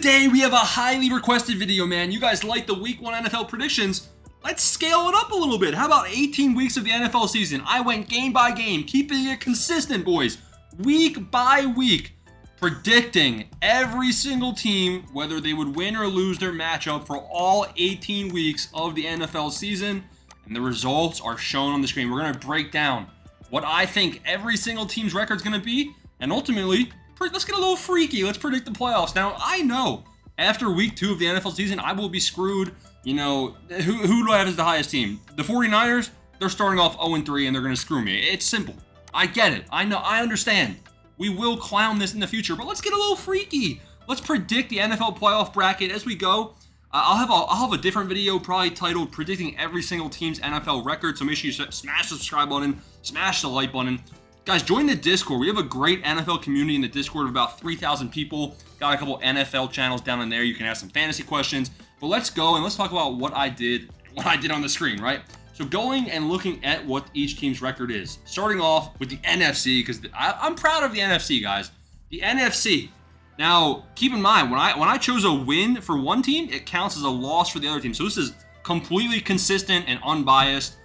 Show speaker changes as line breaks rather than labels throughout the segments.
Today we have a highly requested video, man. You guys like the Week 1 NFL predictions? Let's scale it up a little bit. How about 18 weeks of the NFL season? I went game by game, keeping it consistent, boys. Week by week, predicting every single team, whether they would win or lose their matchup for all 18 weeks of the NFL season. And the results are shown on the screen. We're going to break down what I think every single team's record is going to be. And ultimately, let's get a little freaky. Let's predict the playoffs. Now, I know after week 2 of the NFL season, I will be screwed. You know, who do I have as the highest team? The 49ers, they're starting off 0-3 and they're going to screw me. It's simple. I get it. I know. I understand. We will clown this in the future, but let's get a little freaky. Let's predict the NFL playoff bracket as we go. I'll have a different video probably titled predicting every single team's NFL record. So make sure you smash the subscribe button, smash the like button. Guys, join the Discord. We have a great NFL community in the Discord of about 3,000 people. Got a couple NFL channels down in there. You can ask some fantasy questions. But let's go and let's talk about what I did on the screen, right? So going and looking at what each team's record is. Starting off with the NFC, because I'm proud of the NFC, guys. The NFC. Now, keep in mind, when I chose a win for one team, it counts as a loss for the other team. So this is completely consistent and unbiased.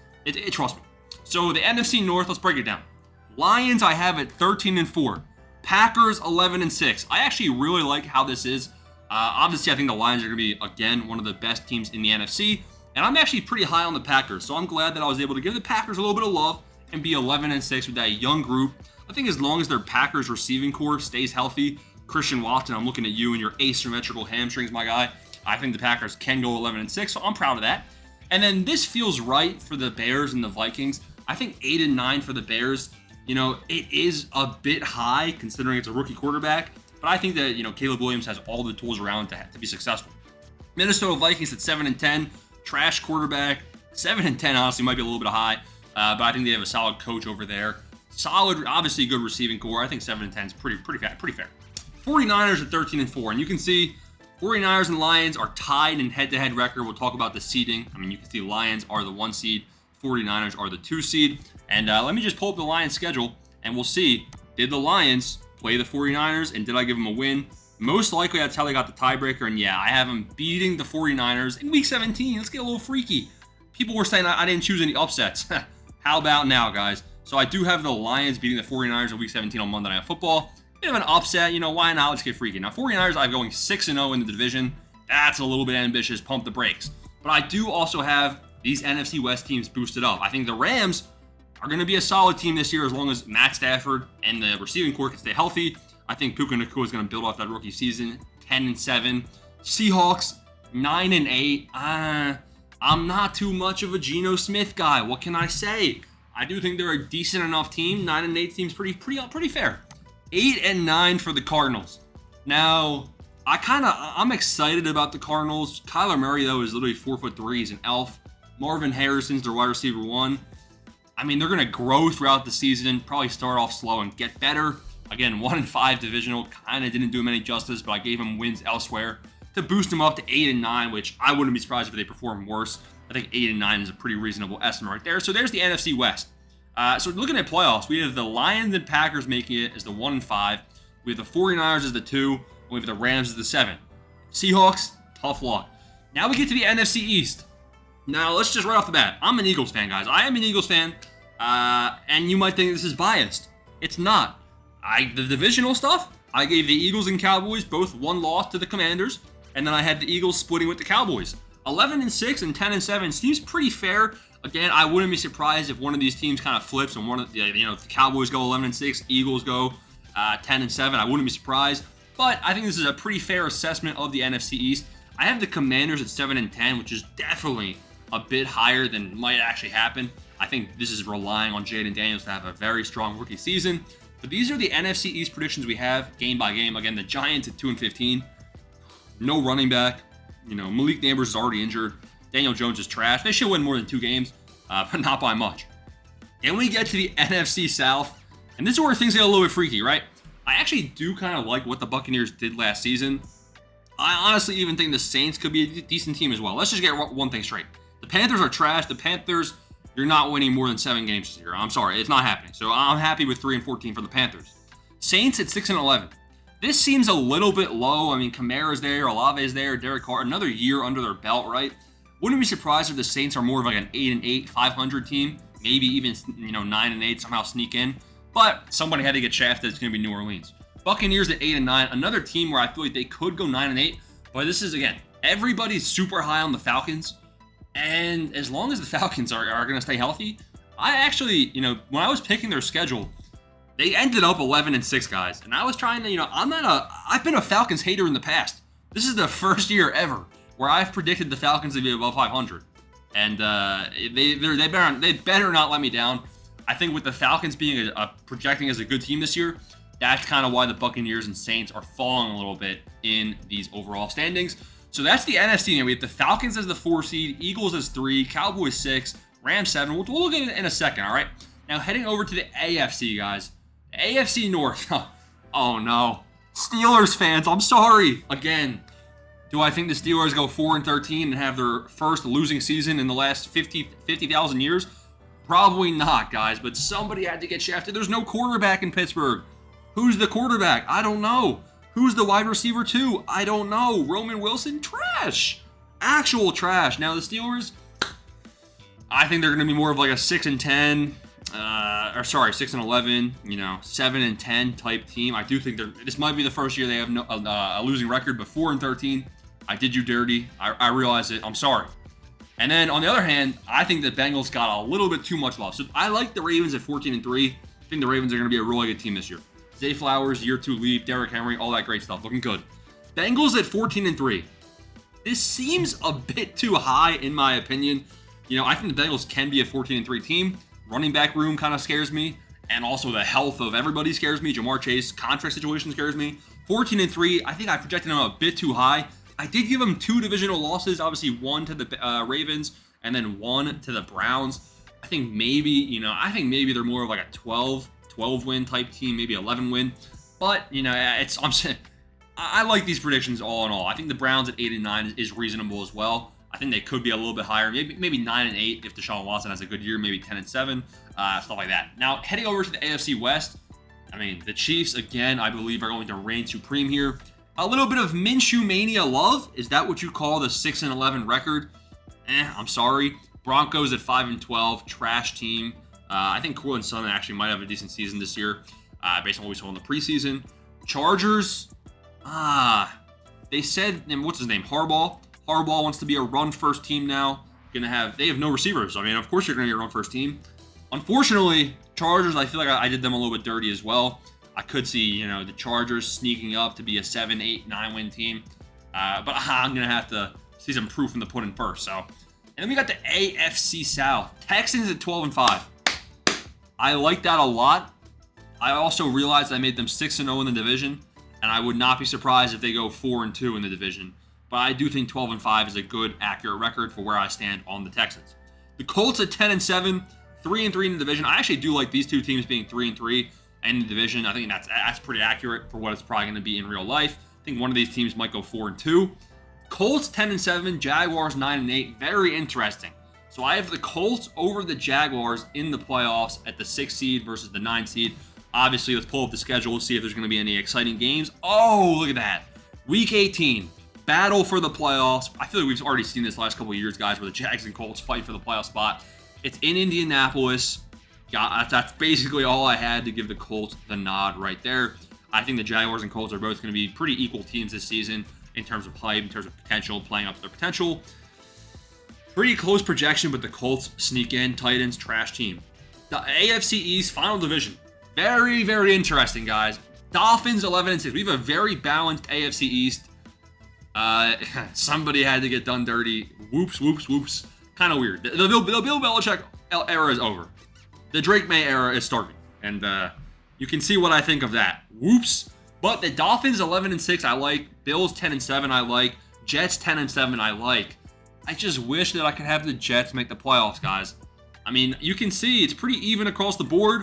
Trust me. So the NFC North, let's break it down. Lions, I have at 13-4. Packers, 11-6. I actually really like how this is. Obviously, I think the Lions are going to be, again, one of the best teams in the NFC. And I'm actually pretty high on the Packers. So I'm glad that I was able to give the Packers a little bit of love and be 11-6 with that young group. I think as long as their Packers receiving core stays healthy, Christian Watson, I'm looking at you and your asymmetrical hamstrings, my guy. I think the Packers can go 11-6, so I'm proud of that. And then this feels right for the Bears and the Vikings. I think 8-9 for the Bears. You know, it is a bit high considering it's a rookie quarterback, but I think that, you know, Caleb Williams has all the tools around to be successful. Minnesota Vikings at 7-10, trash quarterback. 7-10 honestly might be a little bit high, but I think they have a solid coach over there. Solid, obviously good receiving core. I think 7-10 is pretty fair. 49ers at 13-4, and you can see 49ers and Lions are tied in head-to-head record. We'll talk about the seeding. I mean, you can see Lions are the 1 seed, 49ers are the 2 seed. And let me just pull up the Lions schedule, and we'll see, did the Lions play the 49ers, and did I give them a win? Most likely, that's how they got the tiebreaker, and yeah, I have them beating the 49ers in Week 17. Let's get a little freaky. People were saying I didn't choose any upsets. How about now, guys? So I do have the Lions beating the 49ers in Week 17 on Monday Night Football. Bit of an upset, you know, why not? Let's get freaky. Now, 49ers, I'm going 6-0 in the division. That's a little bit ambitious. Pump the brakes. But I do also have these NFC West teams boosted up. I think the Rams are going to be a solid team this year as long as Matt Stafford and the receiving core can stay healthy. I think Puka Nacua is going to build off that rookie season. 10-7. Seahawks, 9-8. I'm not too much of a Geno Smith guy. What can I say? I do think they're a decent enough team. 9-8 seems pretty fair. 8-9 for the Cardinals. Now, I'm excited about the Cardinals. Kyler Murray, though, is literally 4'3". He's an elf. Marvin Harrison's their wide receiver 1. I mean, they're going to grow throughout the season, probably start off slow and get better. Again, 1-5 divisional, kind of didn't do them any justice, but I gave them wins elsewhere to boost them up to 8-9, which I wouldn't be surprised if they perform worse. I think 8-9 is a pretty reasonable estimate right there. So there's the NFC West. So looking at playoffs, we have the Lions and Packers making it as the 1-5. We have the 49ers as the 2. And we have the Rams as the 7. Seahawks, tough luck. Now we get to the NFC East. Now, let's just right off the bat. I'm an Eagles fan, guys. I am an Eagles fan. And you might think this is biased. It's not. The divisional stuff, I gave the Eagles and Cowboys both 1 loss to the Commanders. And then I had the Eagles splitting with the Cowboys. 11-6 and 10-7 seems pretty fair. Again, I wouldn't be surprised if one of these teams kind of flips and if the Cowboys go 11-6, Eagles go 10-7. I wouldn't be surprised. But I think this is a pretty fair assessment of the NFC East. I have the Commanders at 7-10, which is definitely a bit higher than might actually happen. I think this is relying on Jaden Daniels to have a very strong rookie season. But these are the NFC East predictions we have game by game. Again, the Giants at 2-15. No running back. You know, Malik Nabers is already injured. Daniel Jones is trash. They should win more than 2 games, but not by much. Then we get to the NFC South, and this is where things get a little bit freaky, right? I actually do kind of like what the Buccaneers did last season. I honestly even think the Saints could be a decent team as well. Let's just get one thing straight. The Panthers are trash. The Panthers, you're not winning more than 7 games this year. I'm sorry, it's not happening. So I'm happy with 3-14 for the Panthers. Saints at 6-11. This seems a little bit low. I mean, Kamara's there, Olave's there, Derek Carr, another year under their belt, right? Wouldn't be surprised if the Saints are more of like an 8-8, 500 team, maybe even 9-8 somehow sneak in. But somebody had to get shafted. It's going to be New Orleans. Buccaneers at 8-9, another team where I feel like they could go 9-8. But this is, again, everybody's super high on the Falcons. And as long as the Falcons are going to stay healthy, I actually, when I was picking their schedule, they ended up 11-6, guys. And I was trying to, I've been a Falcons hater in the past. This is the first year ever where I've predicted the Falcons to be above 500. And they better not let me down. I think with the Falcons being projecting as a good team this year, that's kind of why the Buccaneers and Saints are falling a little bit in these overall standings. So that's the NFC. Now we have the Falcons as the 4 seed, Eagles as 3, Cowboys 6, Rams 7. We'll look at it in a second, all right? Now heading over to the AFC, guys. The AFC North. Oh, no. Steelers fans, I'm sorry. Again, do I think the Steelers go 4-13 and have their first losing season in the last 50,000 years? Probably not, guys, but somebody had to get shafted. There's no quarterback in Pittsburgh. Who's the quarterback? I don't know. Who's the wide receiver too? I don't know. Roman Wilson? Trash. Actual trash. Now the Steelers, I think they're going to be more of like a 6-10, 6-11, 7-10 type team. I do think this might be the first year they have a losing record, but 4-13. I did you dirty. I realize it. I'm sorry. And then on the other hand, I think the Bengals got a little bit too much love. So I like the Ravens at 14-3. I think the Ravens are going to be a really good team this year. Zay Flowers, year 2 leap, Derrick Henry, all that great stuff. Looking good. Bengals at 14-3. This seems a bit too high in my opinion. I think the Bengals can be a 14-3 team. Running back room kind of scares me. And also the health of everybody scares me. Jamar Chase, contract situation scares me. 14-3, I think I projected them a bit too high. I did give them 2 divisional losses. Obviously, 1 to the Ravens and then 1 to the Browns. I think maybe they're more of like a 12 win type team, maybe 11 win. But, I'm saying I like these predictions all in all. I think the Browns at 8-9 is reasonable as well. I think they could be a little bit higher, maybe 9-8 if Deshaun Watson has a good year, maybe 10-7, stuff like that. Now, heading over to the AFC West, the Chiefs, again, I believe are going to reign supreme here. A little bit of Minshew mania love. Is that what you call the 6-11 record? I'm sorry. Broncos at 5-12, trash team. I think Courtland Sutton actually might have a decent season this year, based on what we saw in the preseason. Chargers, they said, what's his name? Harbaugh. Harbaugh wants to be a run-first team now. They have no receivers. Of course you're going to be a run-first team. Unfortunately, Chargers, I feel like I did them a little bit dirty as well. I could see, the Chargers sneaking up to be a 7, 8, 9 win team. But I'm going to have to see some proof in the pudding first. So, and then we got the AFC South. Texans at 12-5. I like that a lot. I also realized I made them 6-0 in the division, and I would not be surprised if they go 4-2 in the division. But I do think 12-5 is a good, accurate record for where I stand on the Texans. The Colts at 10-7, 3-3 in the division. I actually do like these two teams being 3-3 in the division. I think that's pretty accurate for what it's probably going to be in real life. I think one of these teams might go 4-2. Colts 10-7, Jaguars 9-8. Very interesting. So I have the Colts over the Jaguars in the playoffs at the 6 seed versus the 9 seed. Obviously, let's pull up the schedule, see if there's going to be any exciting games. Oh, look at that. Week 18, battle for the playoffs. I feel like we've already seen this the last couple of years, guys, where the Jags and Colts fight for the playoff spot. It's in Indianapolis. That's basically all I had to give the Colts the nod right there. I think the Jaguars and Colts are both going to be pretty equal teams this season in terms of hype, in terms of potential, playing up to their potential. Pretty close projection, but the Colts sneak in. Titans, trash team. The AFC East, final division. Very, very interesting, guys. Dolphins 11-6. We have a very balanced AFC East. Somebody had to get done dirty. Whoops, whoops, whoops. Kind of weird. The Bill Belichick era is over. The Drake May era is starting. And you can see what I think of that. Whoops. But the Dolphins 11-6 I like. Bills 10-7 I like. Jets 10-7 I like. I just wish that I could have the Jets make the playoffs, guys. You can see it's pretty even across the board.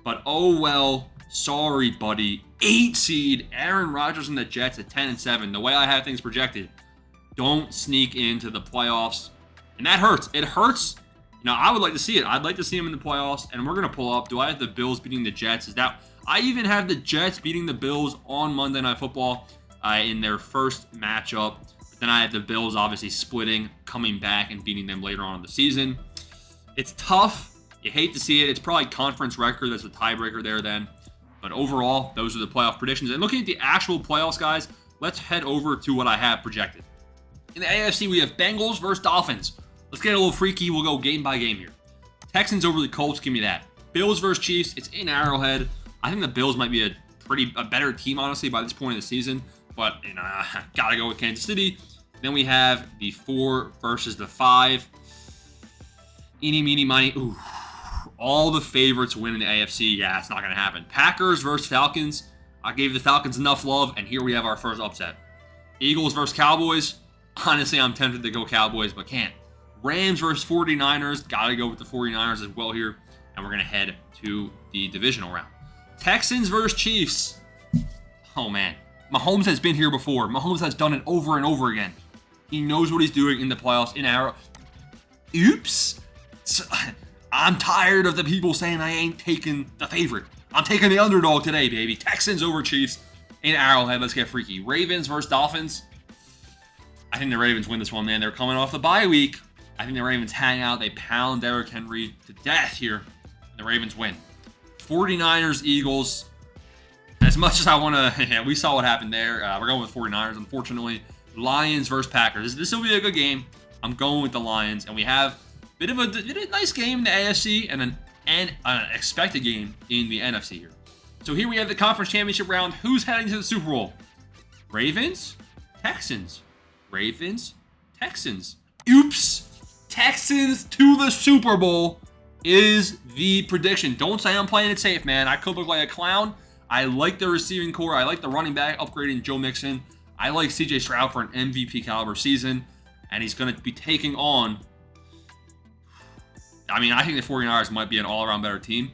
But oh well. Sorry, buddy. 8 seed Aaron Rodgers and the Jets at 10-7. The way I have things projected. Don't sneak into the playoffs. And that hurts. It hurts I would like to see it. I'd like to see them in the playoffs, and we're going to pull up. Do I have the Bills beating the Jets? I even have the Jets beating the Bills on Monday Night Football in their first matchup. But then I have the Bills obviously splitting, coming back, and beating them later on in the season. It's tough. You hate to see it. It's probably conference record. That's a tiebreaker there then. But overall, those are the playoff predictions. And looking at the actual playoffs, guys, let's head over to what I have projected. In the AFC, we have Bengals versus Dolphins. Let's get a little freaky. We'll go game by game here. Texans over the Colts. Give me that. Bills versus Chiefs. It's in Arrowhead. I think the Bills might be a better team, honestly, by this point of the season. But, gotta go with Kansas City. Then we have the 4 versus the 5. Eeny, meeny, miny. Ooh. All the favorites win in the AFC. Yeah, it's not going to happen. Packers versus Falcons. I gave the Falcons enough love, and here we have our first upset. Eagles versus Cowboys. Honestly, I'm tempted to go Cowboys, but can't. Rams versus 49ers. Got to go with the 49ers as well here. And we're going to head to the divisional round. Texans versus Chiefs. Oh, man. Mahomes has been here before. Mahomes has done it over and over again. He knows what he's doing in the playoffs in Arrow. Oops. I'm tired of the people saying I ain't taking the favorite. I'm taking the underdog today, baby. Texans over Chiefs in Arrowhead. Let's get freaky. Ravens versus Dolphins. I think the Ravens win this one, man. They're coming off the bye week. I think the Ravens hang out. They pound Derrick Henry to death here. And the Ravens win. 49ers, Eagles. As much as I want to... we saw what happened there. We're going with 49ers, unfortunately. Lions versus Packers. This will be a good game. I'm going with the Lions. And we have... Bit of a nice game in the AFC and an expected game in the NFC here. So here we have the conference championship round. Who's heading to the Super Bowl? Ravens, Texans. Ravens, Texans. Oops. Texans to the Super Bowl is the prediction. Don't say I'm playing it safe, man. I could look like a clown. I like the receiving core. I like the running back upgrading Joe Mixon. I like CJ Stroud for an MVP caliber season. And he's going to be taking on... I think the 49ers might be an all-around better team.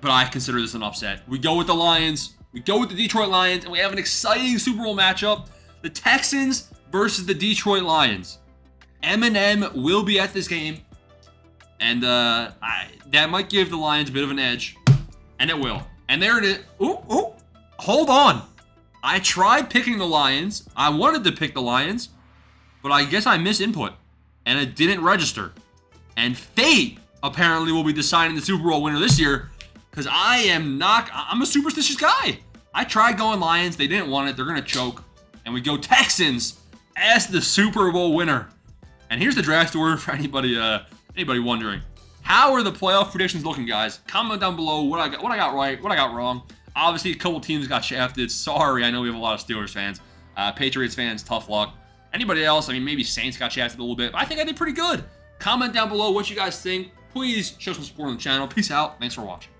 But I consider this an upset. We go with the Lions. We go with the Detroit Lions. And we have an exciting Super Bowl matchup. The Texans versus the Detroit Lions. Eminem will be at this game. And that might give the Lions a bit of an edge. And it will. And there it is. Ooh. Hold on. I tried picking the Lions. I wanted to pick the Lions. But I guess I misinput. And it didn't register. And fate, apparently, will be deciding the Super Bowl winner this year. Because I'm a superstitious guy. I tried going Lions. They didn't want it. They're going to choke. And we go Texans as the Super Bowl winner. And here's the draft order for anybody wondering. How are the playoff predictions looking, guys? Comment down below what I got right, what I got wrong. Obviously, a couple teams got shafted. Sorry, I know we have a lot of Steelers fans. Patriots fans, tough luck. Anybody else, maybe Saints got shafted a little bit. But I think I did pretty good. Comment down below what you guys think. Please show some support on the channel. Peace out. Thanks for watching.